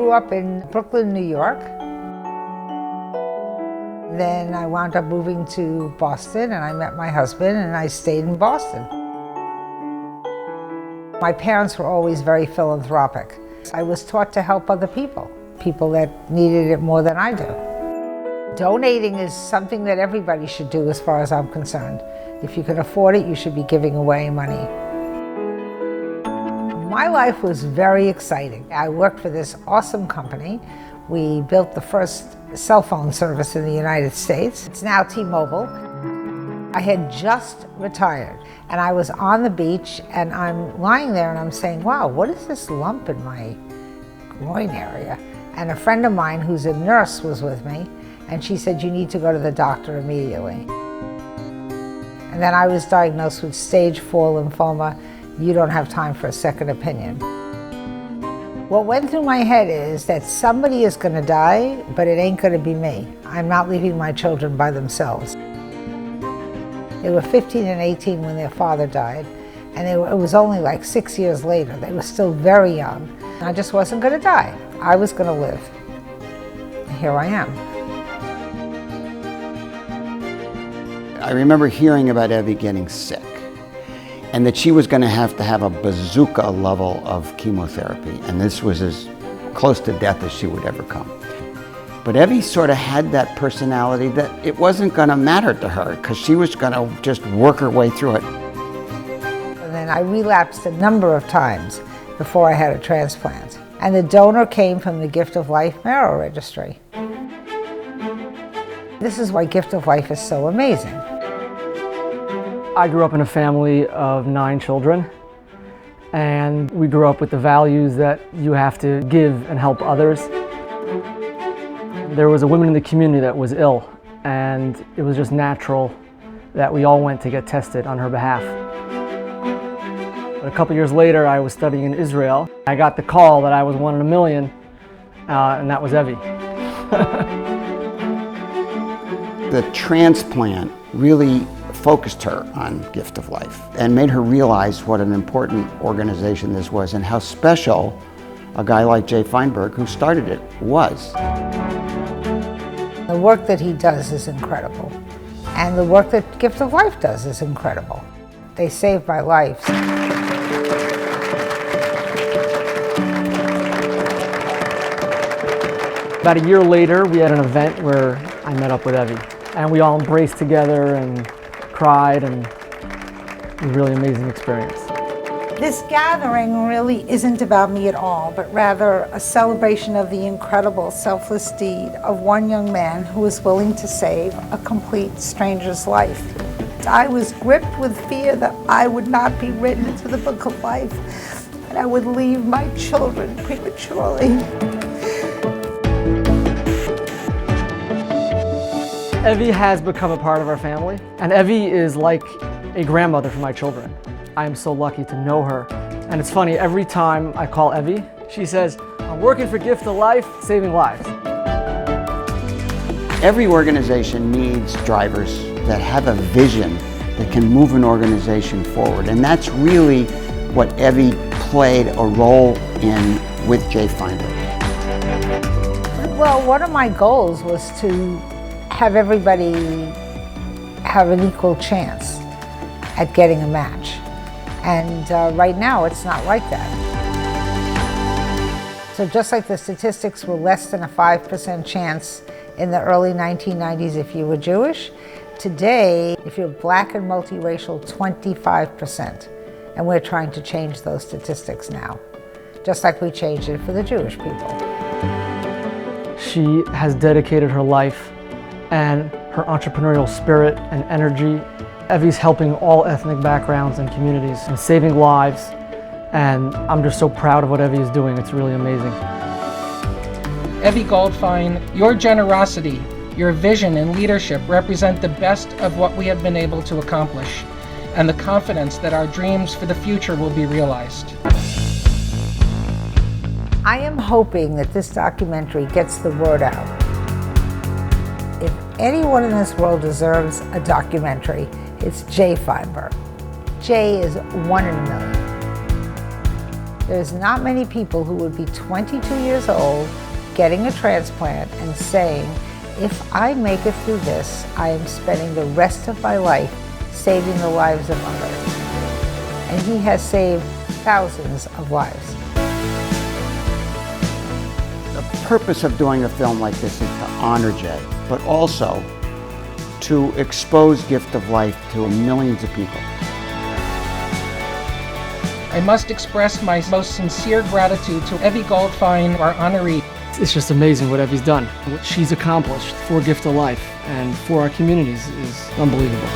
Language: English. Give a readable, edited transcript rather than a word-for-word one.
Grew up in Brooklyn, New York. Then I wound up moving to Boston and I met my husband and I stayed in Boston. My parents were always very philanthropic. I was taught to help other people that needed it more than I do. Donating is something that everybody should do as far as I'm concerned. If you can afford it, you should be giving away money. My life was very exciting. I worked for this awesome company. We built the first cell phone service in the United States. It's now T-Mobile. I had just retired and I was on the beach and I'm lying there and I'm saying, wow, what is this lump in my groin area? And a friend of mine who's a nurse was with me and she said, you need to go to the doctor immediately. And then I was diagnosed with stage 4 lymphoma. You don't have time for a second opinion. What went through my head is that somebody is going to die, but it ain't going to be me. I'm not leaving my children by themselves. They were 15 and 18 when their father died, and it was only like 6 years later. They were still very young. I just wasn't going to die. I was going to live. And here I am. I remember hearing about Evie getting sick and that she was going to have a bazooka level of chemotherapy, and this was as close to death as she would ever come. But Evie sort of had that personality that it wasn't going to matter to her because she was going to just work her way through it. And then I relapsed a number of times before I had a transplant. And the donor came from the Gift of Life Marrow Registry. This is why Gift of Life is so amazing. I grew up in a family of 9 children, and we grew up with the values that you have to give and help others. There was a woman in the community that was ill, and it was just natural that we all went to get tested on her behalf. But a couple years later, I was studying in Israel. I got the call that I was 1 in a million, and that was Evie. The transplant really focused her on Gift of Life and made her realize what an important organization this was and how special a guy like Jay Feinberg, who started it, was. The work that he does is incredible. And the work that Gift of Life does is incredible. They saved my life. About a year later, we had an event where I met up with Evie, and we all embraced together and cried, and it was a really amazing experience. This gathering really isn't about me at all, but rather a celebration of the incredible selfless deed of one young man who was willing to save a complete stranger's life. I was gripped with fear that I would not be written into the book of life, and I would leave my children prematurely. Evie has become a part of our family, and Evie is like a grandmother for my children. I am so lucky to know her. And it's funny, every time I call Evie, she says, I'm working for Gift of Life, saving lives. Every organization needs drivers that have a vision that can move an organization forward. And that's really what Evie played a role in with Jay Feinberg. Well, one of my goals was to have everybody have an equal chance at getting a match. And right now, it's not like that. So just like the statistics were less than a 5% chance in the early 1990s if you were Jewish, today, if you're black and multiracial, 25%. And we're trying to change those statistics now, just like we changed it for the Jewish people. She has dedicated her life and her entrepreneurial spirit and energy. Evie's helping all ethnic backgrounds and communities and saving lives, and I'm just so proud of what Evie is doing. It's really amazing. Evie Goldfine, your generosity, your vision and leadership represent the best of what we have been able to accomplish, and the confidence that our dreams for the future will be realized. I am hoping that this documentary gets the word out. If anyone in this world deserves a documentary, it's Jay Feinberg. Jay is 1 in a million. There's not many people who would be 22 years old, getting a transplant and saying, if I make it through this, I am spending the rest of my life saving the lives of others. And he has saved thousands of lives. The purpose of doing a film like this is to honor Jay, but also to expose Gift of Life to millions of people. I must express my most sincere gratitude to Evie Goldfine, our honoree. It's just amazing what Evie's done. What she's accomplished for Gift of Life and for our communities is unbelievable.